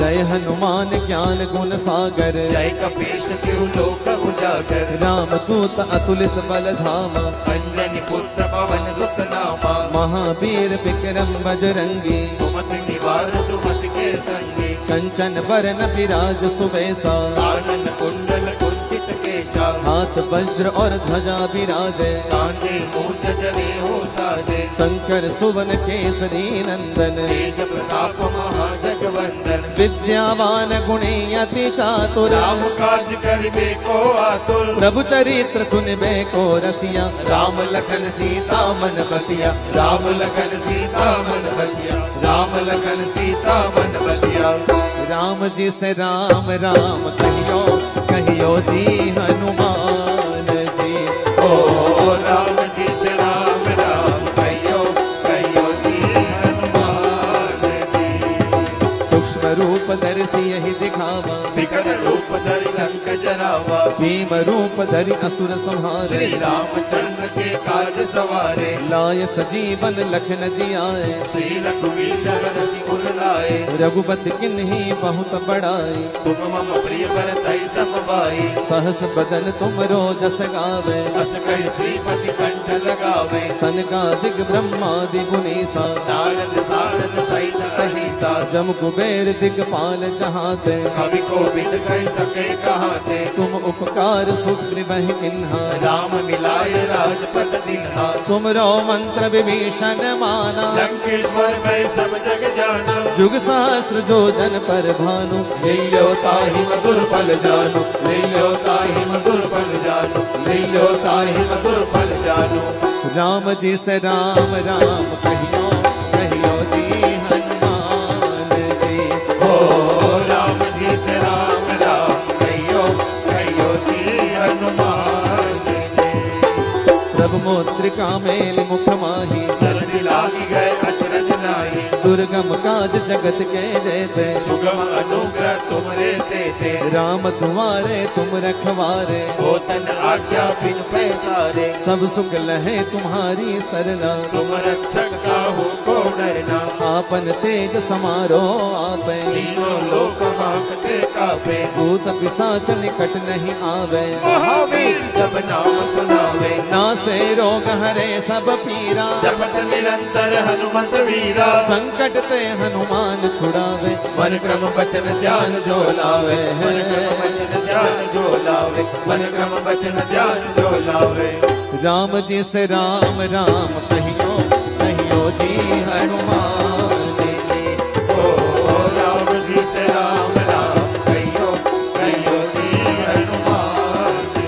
जय हनुमान ज्ञान गुण सागर, जय कपीश तिहु लोक उजागर। राम दूत अतुलित बल धामा, अंजनी पुत्र पवन सुत नामा। महावीर विक्रम बजरंगी, सुमति निवार सुमति के संगी। कंचन बरन विराज सुबेसा, कानन कुंडल कुंचित केशा। हाथ वज्र और ध्वजा विराजे, कांधे मूंज जनेऊ साजे। शंकर सुवन केसरी नंदन, तेज प्रताप महाजगवंदन। विद्यावान गुणी अति चातुर, राम काज करिबे को आतुर। प्रभु चरित्र सुनबे को रसिया, राम लखन सीता मन बसिया। राम लखन सीता मन बसिया। राम लखन सीता मन बसिया। राम जी से राम राम कहियो, कहियो जी हनुमान जी। ओ राम जी से राम राम कहियो, कहियो जी हनुमान जी। सूक्ष्म रूप धरि यही दिखावा, विकट रूप धरि लंक जरावा। भीम रूप धरि असुर संहारे, श्री रामचंद्र के काज सवारे। लाय सजीवन लखन जी आए, श्री रघुवीर हरषि उर लाए। रघुपति किन्ही बहुत बड़ाई, तुम मम प्रिय भरतहि सम भाई। सहस बदन तुम रोजस गावे, अस कहि श्रीपति कंठ लगावे। सनकादिक ब्रह्मादि गुनीसा, नारद सारद सहित अहिसा। जम कुबेर दिगपाल जहाते, कवि कोविद कहि सके कहाते। तुम उपकार सुग्रीव किन्हा, राम मिलाए राजपद दीन्हा। तुम रो मंत्र विभीषण माना, लंकेश्वर मैं सब जग जाना। जुग सहस्र जो जन पर भानु, लील्यो ताहि मधुर फल जानु। लील्यो ताहि मधुर फल जानु। लील्यो ताहि मधुर फल जानु। राम जी से राम राम कहियो, कहियो जी हनुमान जी। ओ राम जी से राम राम कहियो, कहियो जी हनुमान जी। प्रभु मुद्रिका मेल मुख माही, जल्दी लागी गए अचरज नाहि। दुर्गम काज जगत के जेते, सुगम अनुग्रह तुमरे तेते। राम तुम्हारे तुम रखवारे, होतन आज्ञा बिन पैसारे। सब सुख लहे तुम्हारी सरना, तुम रक्षक काहू को डरना। आपन तेज समारो आपे, तीनों लोक हांकते कापे। भूत पिशाच निकट नहीं आवे, महावीर जब नाम सुनावे। नासे रोग हरे सब पीरा, जपत निरंतर हनुमत वीरा। संकट ते हनुमान छुड़ावे, मन क्रम वचन ध्यान जो लावे। मन क्रम वचन ध्यान जो लावे। मन क्रम वचन ध्यान जो लावे। राम जी से राम राम कहियो, कहियो जी हनुमान जी। ओ राम जी से राम राम कहियो, कहियो जी हनुमान जी।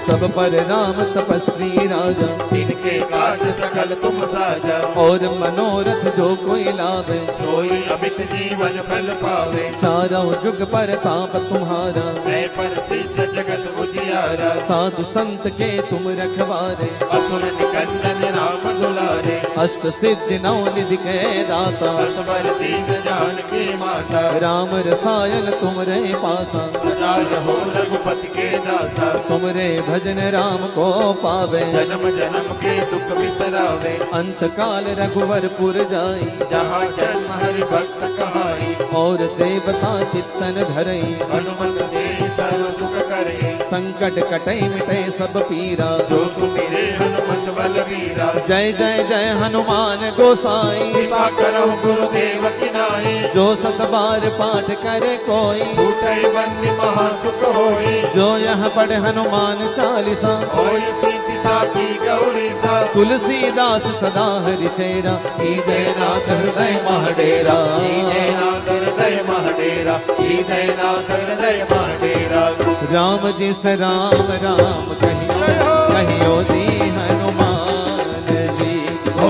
सब पर राम तपस्वी राजा, इनके काज सकल तुम साजा। और मनोरथ जो कोई लावे, सोई अमित जीवन फल पावे। चारों जुग पर ताप तुम्हारा, मैं प्रसिद्ध जगत उजियारा। साधु संत के तुम रखवारे, असुर निकंदन राम दुलारे। अष्ट सिद्धि नौ निधि के दाता, असवर दीन जानकी माता। राम रसायन तुमरे पासा, सदा रहो रघुपति के दासा। तुमरे भजन राम को पावे, जन्म जन्म के दुख बिसरावे। अंत काल रघुवर पुर जाई, जहाँ जन्म हरि भक्त कहाई। और देवता चित्तन धरई, हनुमत से सर्व सुख करे। संकट कटई मिटे सब पीरा, जो सुमिरे हनुमत बलवीरा। जय जय जय हनुमान गोसाई, कृपा करो गुरुदेव की नाई। जो सत बार पाठ करे कोई, छूटै बंदी महासुख होई। जो यह पढ़े हनुमान चालीसा, होई सीति साखी गौरी सा। तुलसीदास सदा हरि चेरा, कीजय नाथ हृदय महडेरा। कीजय नाथ हृदय महडेरा। कीजय नाथ हृदय महडेरा। राम जी से राम राम कहियो, कहियो जी हनुमान जी। ओ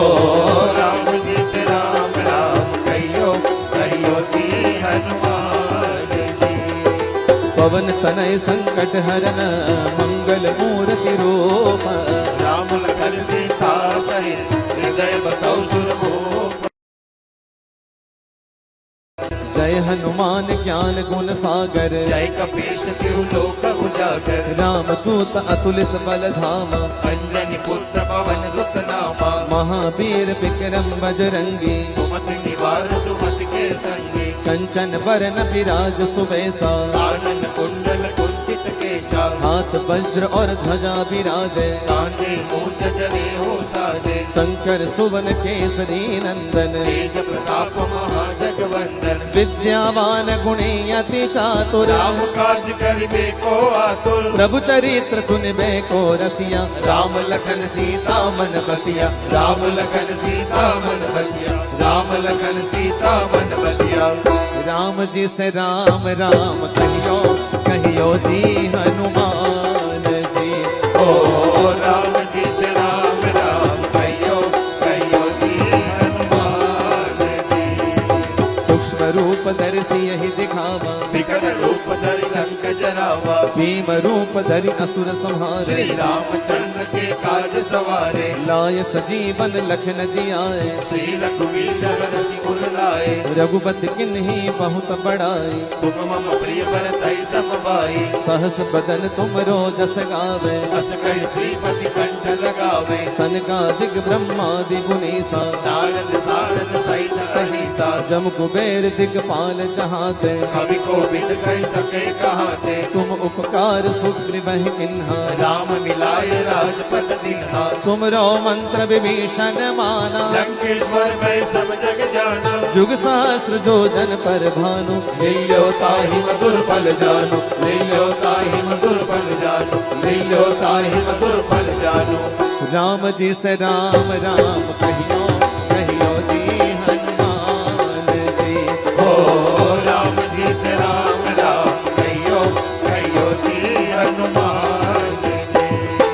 राम जी से राम राम कहियो, कहियो जी हनुमान जी। पवन तनय संकट हरन, मंगल मूर्ति रूप। राम लखन सीता सहित हृदय बसौ सुरभूप। जय हनुमान ज्ञान गुण सागर, जय कपीश तिहु लोक उजागर। राम दूत अतुलित बल धामा, अंजनी पुत्र पवन सुत नामा। महावीर विक्रम बजरंगी, सुमति निवार सुमति के संगी कंचन बरन विराज सुबेसा कानन कुंडल कुंचित केशा हाथ वज्र और ध्वजा विराजे कांधे मूंज जने हो साजे शंकर सुवन केसरी नंदन तेज प्रताप महाजगवंदन विद्यावान गुणी अति चातुर राम काज करिबे को आतुर प्रभु चरित्र सुनबे को रसिया राम लखन सीता मन बसिया राम लखन सीता मन बसिया राम लखन सीता मन बसिया राम जी से राम राम कहियो कहियो जी हनुमान जी ओ राम जी से राम राम कहियो कहियो जी हनुमान जी सूक्ष्म रूप धरि यही दिखावा विकट रूप धरि लंक जरावा भीम रूप धरि असुर श्री संहारे रामचंद्र के काज सवारे लाय सजीवन लखन जी आए श्री रघुवीर रघुपति गुण लाए रघुपति किन्हीं बहुत बड़ाई तुम मम प्रिय भरतहि सम भाई सहस बदन तुम जस गावे अस कहि श्रीपति कंठ लगावे सनकादिक ब्रह्मादि गुनीसा नारद सारद सहित अहिसा जम कुबेर दिगपाल जहाते कवि को बिन कहि सके कहाते तुम उपकार सुग्रीव किन्हा राम मिलाए राजपद दीन्हा तुम रो मंत्र विभीषण माना लंकेश्वर में सब जग जाना जुग सहस्र जो जन पर भानु लियो ताहि मधुर फल जानो लियो ताहि मधुर फल जानो लियो ताहि मधुर फल जानो राम जी से राम राम कहियो कहियो जी हनुमान जी ओ राम जी से राम राम कहियो कहियो जी हनुमान जी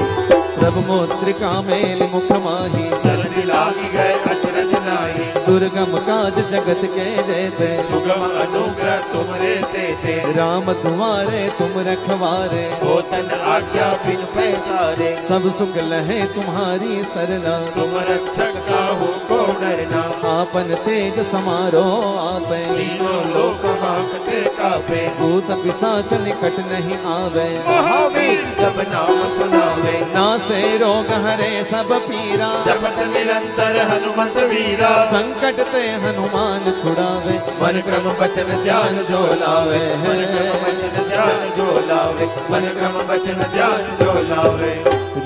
प्रभु मुद्रिका मेल मुख माही जल्दी लागी गए अचरज नाही दुर्गम काज जगत के जेते सुगम अनुग्रह तुमरे तेते राम तुम्हारे तुम रखवारे होतन आज्ञा बिन पैसारे सब सुख लहे तुम्हारी सरना तुम रक्षक काहू को डरना आपन तेज समारो आपे तीनों लोक हांकते कापे भूत पिशाच निकट नहीं आवे महावीर जब नाम सुनावे नासे रोग हरे सब पीरा जपत निरंतर हनुमत वीरा संकट ते हनुमान छुड़ावे मन क्रम वचन ध्यान जो लावे मन क्रम वचन ध्यान जो लावे मन क्रम वचन ध्यान जो लावे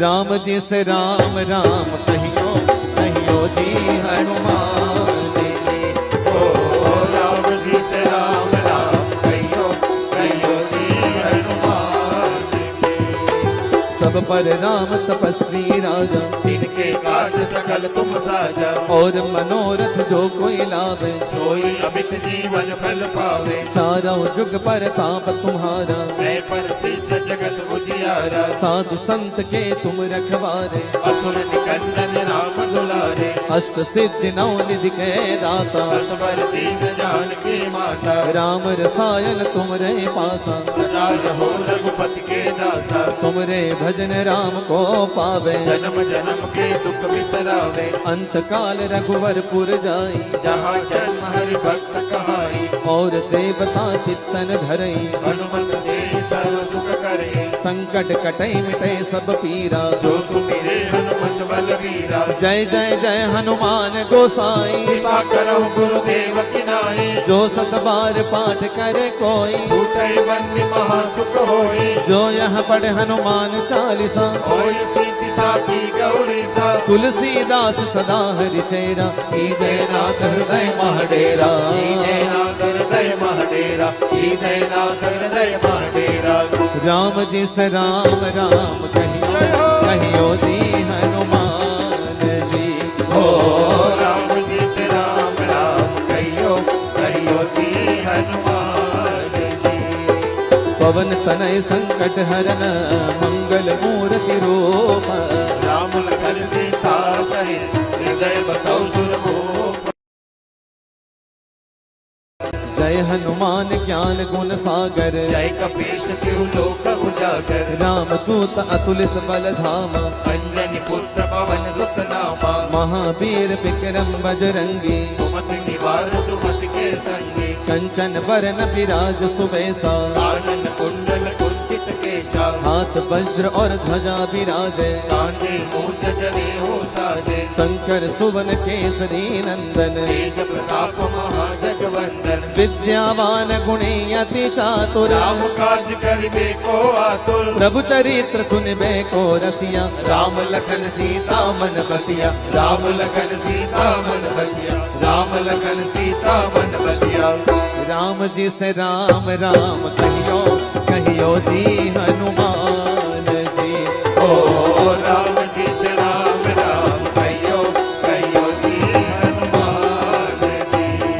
राम जी से राम राम कहियो कहियो जी हनुमान जी ओ राम जी से राम राम कहियो कहियो जी हनुमान जी सब पर राम तपस्वी राजा इनके काज सकल तुम साजा और मनोरथ जो कोई लावे सोई अमित जीवन फल पावे चारों जुग पर ताप तुम्हारा मैं पर सिद्ध जगत उजियारा साधु संत के तुम रखवारे असुर निकंदन राम दुलारे अष्ट सिद्धि नौ निधि के दाता असवर दीन जान की माता राम रसायन तुमरे पासा सदा रहो रघुपति के दासा तुमरे भजन राम को पावे जन्म जन्म के दुख बिसरावे अंत काल रघुवरपुर जाई जहाँ जन्म हरि भक्त कहाई और देवता चित्तन धरई हनुमत से सर्व सुख करे संकट कटई मिटे सब पीरा जो सुमिरे हनुमत बलवीरा जय जय जय हनुमान गोसाई कृपा करो गुरुदेव की नाई जो सत बार पाठ करे कोई छूटे बंदी महासुख होई जो यह पढ़े हनुमान चालीसा होई सीति साखी गौरी सा तुलसीदास सदा हरि चेरा जय नाथ हृदय महाडेरा जय नाथ हृदय महाडेरा जय नाथ हृदय महाडेरा राम जी से राम राम कहियो कहियो जी हनुमान जी ओ राम जी से राम राम कहियो कहियो जी हनुमान जी पवन तनय संकट हरन मंगल मूर्ति रूप राम लखन सीता सहित हृदय बसौ सुरभूप जय हनुमान ज्ञान गुण सागर जय कपीश तिरु लोक उजागर राम दूत अतुलित बल धामा अंजनी पुत्र पवन सुत नामा महावीर विक्रम बजरंगी सुमति निवार सुमति के संगी कंचन बरन विराज सुबेसा कानन कुंडल कुंचित केशा हाथ वज्र और ध्वजा विराजे कांधे मूंज जने हो साजे शंकर सुवन केसरी नंदन तेज प्रताप विद्यावान गुणी अति चातुर राम काज करिबे को आतुर प्रभु चरित्र सुनबे को रसिया राम लखन सीता मन बसिया राम लखन सीता मन बसिया राम लखन सीता मन बसिया राम जी से राम राम कहियो कहियो जी हनुमान जी ओ राम जी से राम राम कहियो कहियो जी हनुमान जी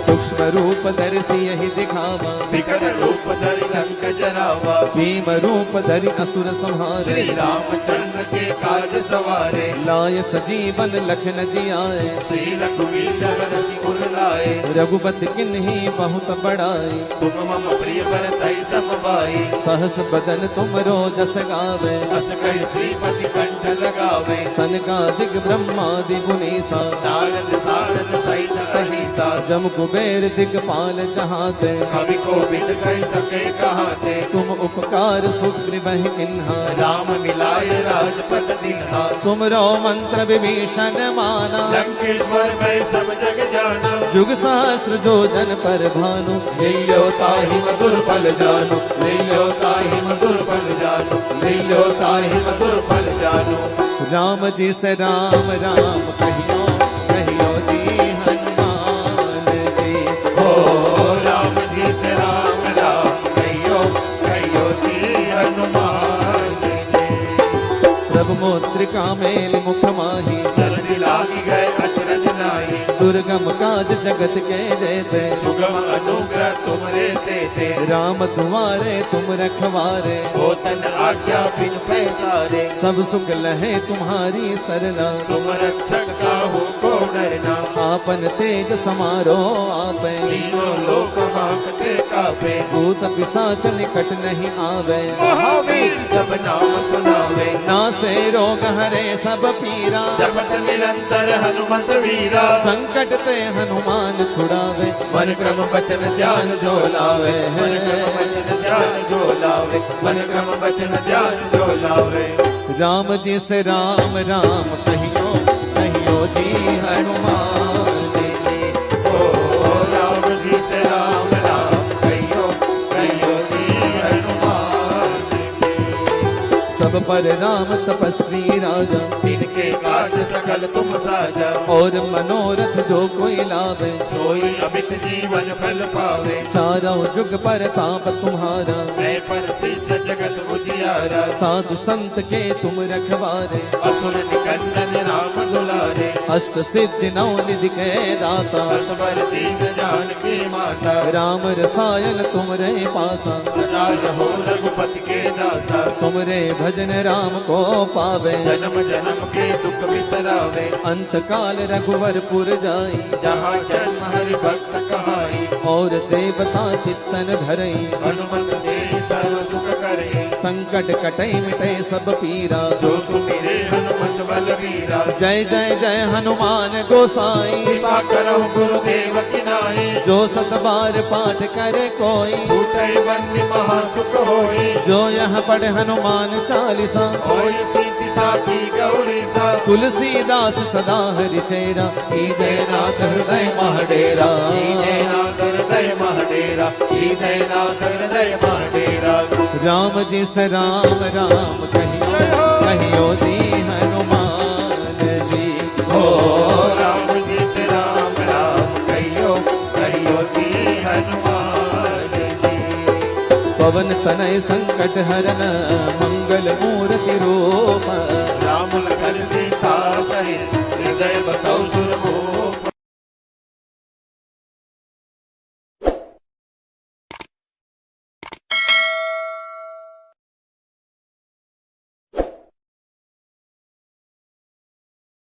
सूक्ष्म रूप दर्शी यही दिखावा विकट रूप धरि लंक जरावा भीम रूप धरि असुर श्री संहारे रामचंद्र के काज सवारे लाय सजीवन लखन जी आए श्री रघुवीर रघुपति उर लाए रघुपति किन्हीं बहुत बड़ाई तुम मम प्रिय भरतहि सम भाई सहस बदन तुम रो जस गावे अस कहि श्रीपति कंठ लगावे सनकादिक ब्रह्मादि गुनीसा नारद सारद सहित अहिसा जम कुबेर दिगपाल जहाते कवि को बिद कहि सके कहाते तुम उपकार सुग्रीव किन्हा राम मिलाए राजपद दिन्हा तुम रो मंत्र विभीषण माना लंकेश्वर में सब जग जाना जुग सहस्र जो जन पर भानु लियो ताहि मधुर फल जानो लियो ताहि मधुर फल जानो लियो ताहि मधुर फल जानो राम जी से राम राम कहियो कहियो जी हनुमान जी ओ राम जी से राम राम कहियो कहियो जी हनुमान जी प्रभु मुद्रिका मेल मुख माही जल्दी लागी गए अचरज नाई दुर्गम काज जगत के जेते सुगम अनुग्रह तुमरे तेते राम तुम्हारे तुम रखवारे होतन आज्ञा बिन पैसारे सब सुख लहे तुम्हारी सरना तुम रक्षक काहू को डरना आपन तेज समारो आपे तीनों लोक हांकते कापे भूत पिशाच निकट नहीं आवे महावीर जब नाम सुनावे नासे रोग हरे सब पीरा जपत निरंतर हनुमत वीरा संकट ते हनुमान छुड़ावे मन क्रम वचन ध्यान जो लावे मन क्रम वचन ध्यान जो लावे मन क्रम वचन ध्यान जो लावे राम जी से राम राम कहियो कहियो जी हनुमान जी ओ राम जी से राम राम कहियो कहियो जी हनुमान सब पर राम तपस्वी राजा इनके काज सकल तुम साजा और मनोरथ जो कोई लावे सोई अमित जीवन फल पावे चारों जुग पर ताप तुम्हारा मैं पर सिद्ध जगत उजियारा साधु संत के तुम रखवारे असुर निकंदन राम दुलारे अष्ट सिद्धि नौ निधि के दाता असबर दीन जान की माता राम रसायन तुमरे पासा सदा रहो रघुपति के दासा तुमरे भजन राम को पावे जन्म जन्म के दुख बिसरावे अंत काल रघुवरपुर जाई जहाँ जन्म हरि भक्त कहाई और देवता चित्तन धरई हनुमत से सर्व सुख करे संकट कटई मिटे सब पीरा जो सुमिरे हनुमत बलवीरा जय जय जय हनुमान गोसाई कृपा करो गुरुदेव की नाई जो सत बार पाठ करे कोई छूटे बंदी महासुख होई जो यह पढ़े हनुमान चालीसा होई प्रीति साथी गौरी सा तुलसीदास सदा हरि चेरा जय नाथ हृदय महाडेरा जय नाथ हृदय महाडेरा जय नाथ हृदय महाडेरा राम जी से राम राम कहियो कहियो जी हनुमान जी ओ राम जी से राम राम कहियो कहियो जी हनुमान जी पवन तनय संकट हरन मंगल मूर्ति रूप राम लखन सीता सहित हृदय बसौ सुरभूप